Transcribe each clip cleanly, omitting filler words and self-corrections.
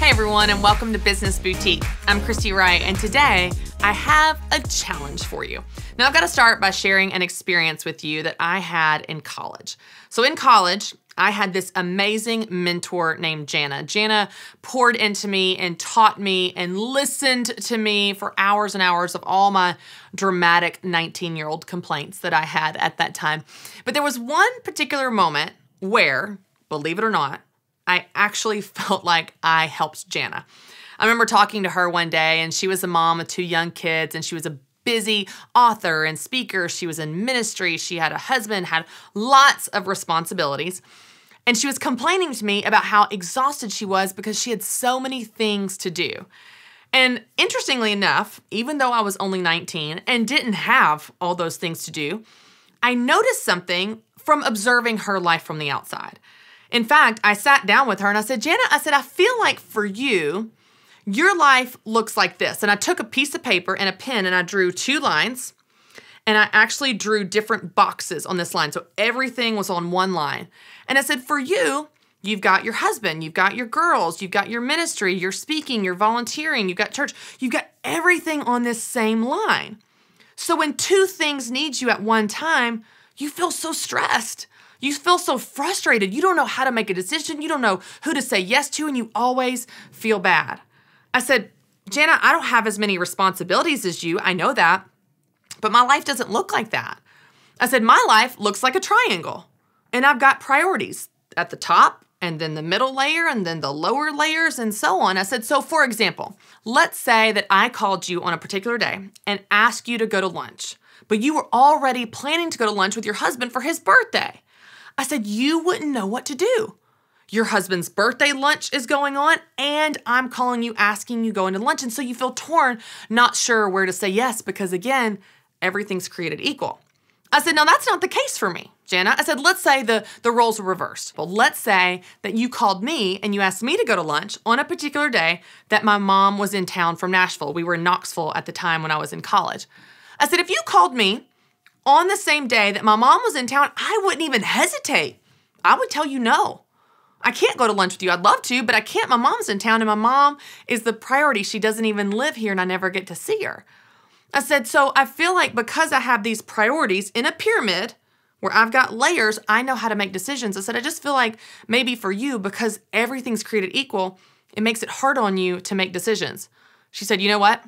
Hi everyone, and welcome to Business Boutique. I'm Christy Wright, and today I have a challenge for you. Now I've got to start by sharing an experience with you that I had in college. So in college, I had this amazing mentor named Jana. Jana poured into me and taught me and listened to me for hours and hours of all my dramatic 19-year-old complaints that I had at that time. But there was one particular moment where, believe it or not, I actually felt like I helped Jana. I remember talking to her one day, and she was a mom of 2 young kids, and she was a busy author and speaker. She was in ministry. She had a husband, had lots of responsibilities. And she was complaining to me about how exhausted she was because she had so many things to do. And interestingly enough, even though I was only 19 and didn't have all those things to do, I noticed something from observing her life from the outside. In fact, I sat down with her and I said, Jana, I feel like for you, your life looks like this. And I took a piece of paper and a pen and I drew 2 lines, and I actually drew different boxes on this line. So everything was on one line. And I said, for you, you've got your husband, you've got your girls, you've got your ministry, you're speaking, you're volunteering, you've got church, you've got everything on this same line. So when 2 things need you at one time, you feel so stressed. You feel so frustrated. You don't know how to make a decision. You don't know who to say yes to, and you always feel bad. I said, Jana, I don't have as many responsibilities as you. I know that, but my life doesn't look like that. I said, my life looks like a triangle, and I've got priorities at the top, and then the middle layer, and then the lower layers, and so on. I said, so for example, let's say that I called you on a particular day and asked you to go to lunch, but you were already planning to go to lunch with your husband for his birthday. I said, you wouldn't know what to do. Your husband's birthday lunch is going on, and I'm calling you, asking you going to lunch. And so you feel torn, not sure where to say yes, because again, everything's created equal. I said, no, that's not the case for me, Jana. I said, let's say the roles were reversed. Well, let's say that you called me and you asked me to go to lunch on a particular day that my mom was in town from Nashville. We were in Knoxville at the time when I was in college. I said, if you called me on the same day that my mom was in town, I wouldn't even hesitate. I would tell you no. I can't go to lunch with you. I'd love to, but I can't. My mom's in town, and my mom is the priority. She doesn't even live here, and I never get to see her. I said, so I feel like because I have these priorities in a pyramid where I've got layers, I know how to make decisions. I said, I just feel like maybe for you, because everything's created equal, it makes it hard on you to make decisions. She said, you know what?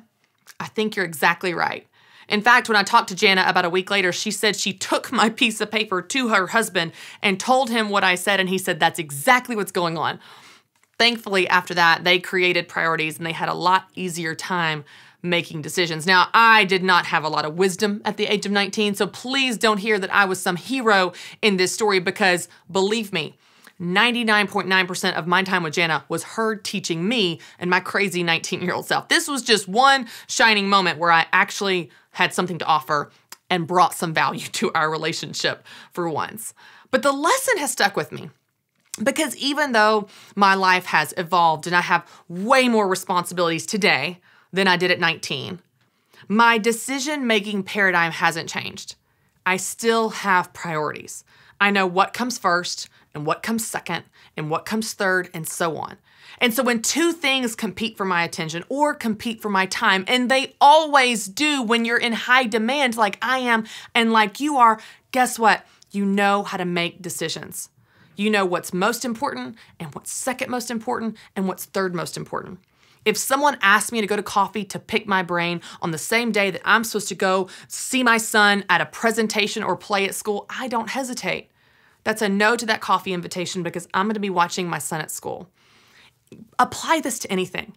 I think you're exactly right. In fact, when I talked to Jana about a week later, she said she took my piece of paper to her husband and told him what I said, and he said, that's exactly what's going on. Thankfully, after that, they created priorities, and they had a lot easier time making decisions. Now, I did not have a lot of wisdom at the age of 19, so please don't hear that I was some hero in this story, because believe me, 99.9% of my time with Jana was her teaching me and my crazy 19-year-old self. This was just one shining moment where I actually had something to offer and brought some value to our relationship for once. But the lesson has stuck with me, because even though my life has evolved and I have way more responsibilities today than I did at 19, my decision-making paradigm hasn't changed. I still have priorities. I know what comes first and what comes second and what comes third, and so on. And so when 2 things compete for my attention or compete for my time, and they always do when you're in high demand like I am and like you are, guess what? You know how to make decisions. You know what's most important and what's second most important and what's third most important. If someone asks me to go to coffee to pick my brain on the same day that I'm supposed to go see my son at a presentation or play at school, I don't hesitate. That's a no to that coffee invitation, because I'm going to be watching my son at school. Apply this to anything.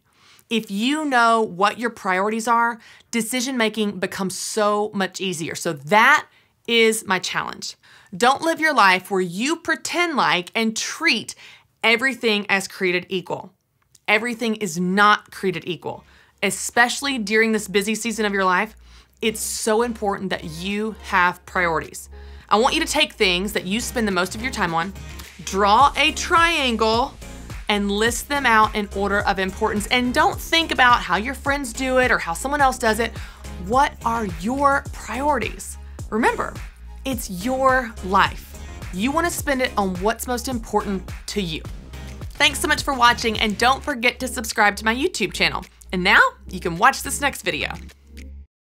If you know what your priorities are, decision-making becomes so much easier. So that is my challenge. Don't live your life where you pretend like and treat everything as created equal. Everything is not created equal, especially during this busy season of your life. It's so important that you have priorities. I want you to take things that you spend the most of your time on, draw a triangle, and list them out in order of importance. And don't think about how your friends do it or how someone else does it. What are your priorities? Remember, it's your life. You want to spend it on what's most important to you. Thanks so much for watching, and don't forget to subscribe to my YouTube channel. And now you can watch this next video.